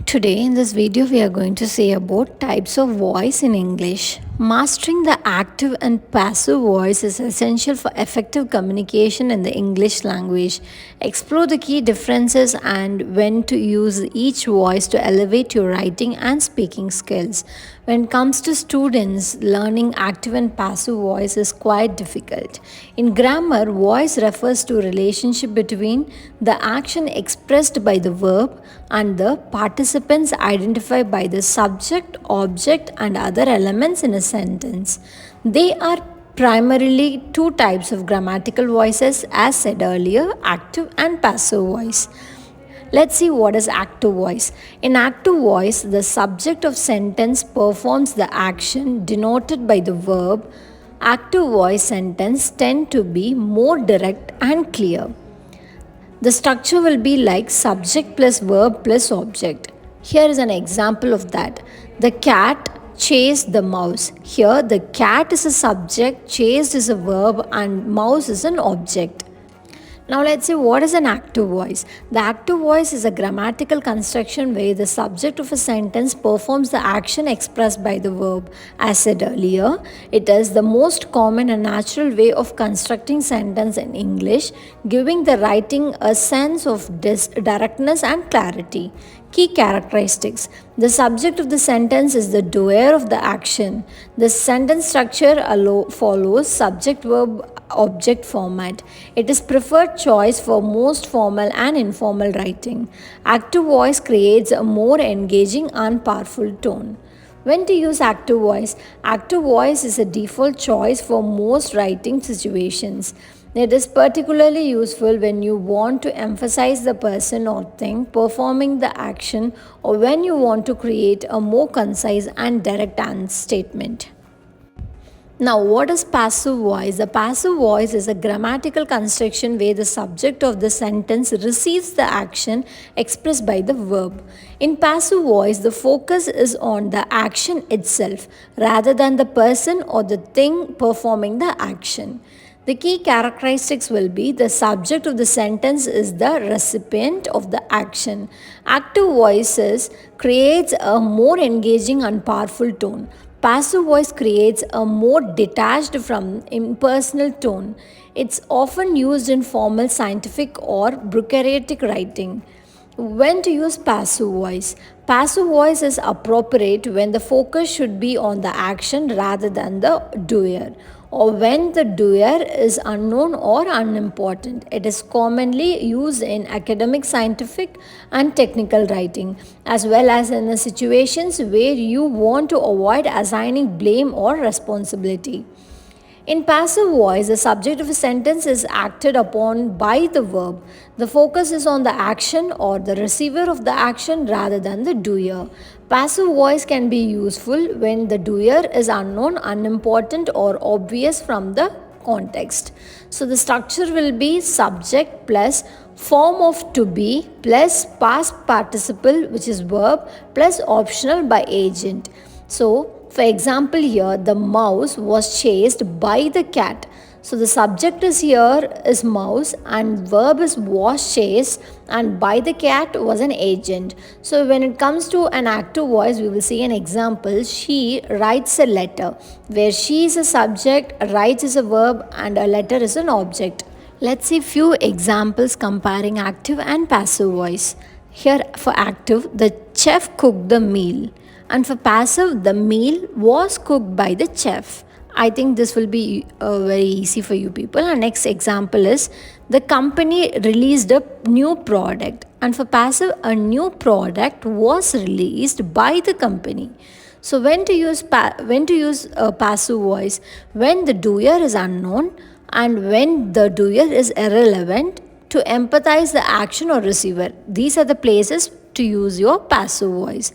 Today in this video we are going to say about types of voice in English. Mastering the active and passive voice is essential for effective communication in the English language. Explore the key differences and when to use each voice to elevate your writing and speaking skills. When it comes to students, learning active and passive voice is quite difficult. In grammar, voice refers to relationship between the action expressed by the verb and the participants identified by the subject, object, and other elements in a sentence. They are primarily two types of grammatical voices, as said earlier, active and passive voice. Let's see what is active voice. In active voice, the subject of sentence performs the action denoted by the verb. Active voice sentence tend to be more direct and clear. The structure will be like subject plus verb plus object. Here is an example of that. The cat chased the mouse. Here the cat is a subject, chased is a verb, and mouse is an object. Now let's see what is an active voice. The active voice is a grammatical construction where the subject of a sentence performs the action expressed by the verb. As said earlier, it is the most common and natural way of constructing sentence in English, giving the writing a sense of directness and clarity. Key characteristics. The subject of the sentence is the doer of the action. The sentence structure follows subject verb object format. It is preferred choice for most formal and informal writing. Active voice creates a more engaging and powerful tone. When to use active voice? Active voice is a default choice for most writing situations. It is particularly useful when you want to emphasize the person or thing performing the action, or when you want to create a more concise and direct statement. Now, what is passive voice? The passive voice is a grammatical construction where the subject of the sentence receives the action expressed by the verb. In passive voice, the focus is on the action itself rather than the person or the thing performing the action. The key characteristics will be the subject of the sentence is the recipient of the action. Active voices creates a more engaging and powerful tone. Passive voice creates a more detached from impersonal tone. It's often used in formal scientific or bureaucratic writing. When to use passive voice? Passive voice is appropriate when the focus should be on the action rather than the doer, or when the doer is unknown or unimportant. It is commonly used in academic, scientific, and technical writing, as well as in the situations where you want to avoid assigning blame or responsibility. In passive voice, the subject of a sentence is acted upon by the verb. The focus is on the action or the receiver of the action rather than the doer. Passive voice can be useful when the doer is unknown, unimportant, or obvious from the context. So the structure will be subject plus form of to be plus past participle, which is verb, plus optional by agent. So for example, here the mouse was chased by the cat. So the subject is here is mouse and verb is was chased, and by the cat was an agent. So when it comes to an active voice, we will see an example. She writes a letter, where she is a subject, writes is a verb, and a letter is an object. Let's see few examples comparing active and passive voice. Here for active, the chef cooked the meal. And for passive, the meal was cooked by the chef. I think this will be very easy for you people. Our next example is the company released a new product. And for passive, a new product was released by the company. So when to use passive voice? When the doer is unknown and when the doer is irrelevant, to empathize the action or receiver. These are the places to use your passive voice.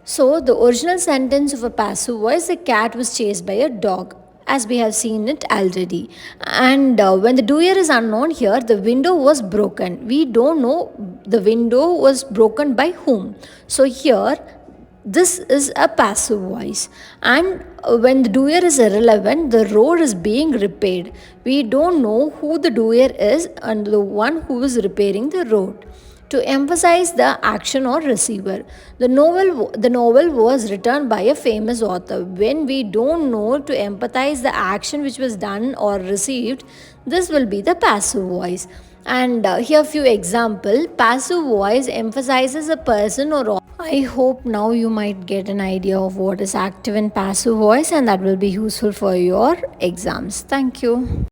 So, the original sentence of a passive voice, the cat was chased by a dog, as we have seen it already. And when the doer is unknown here, the window was broken. We don't know the window was broken by whom. So, here, this is a passive voice. And when the doer is irrelevant, the road is being repaired. We don't know who the doer is and the one who is repairing the road. to emphasize the action or receiver. The novel was written by a famous author. When we don't know to empathize the action which was done or received, this will be the passive voice. And here few example. Passive voice emphasizes a person or I hope now you might get an idea of what is active and passive voice, and that will be useful for your exams. Thank you.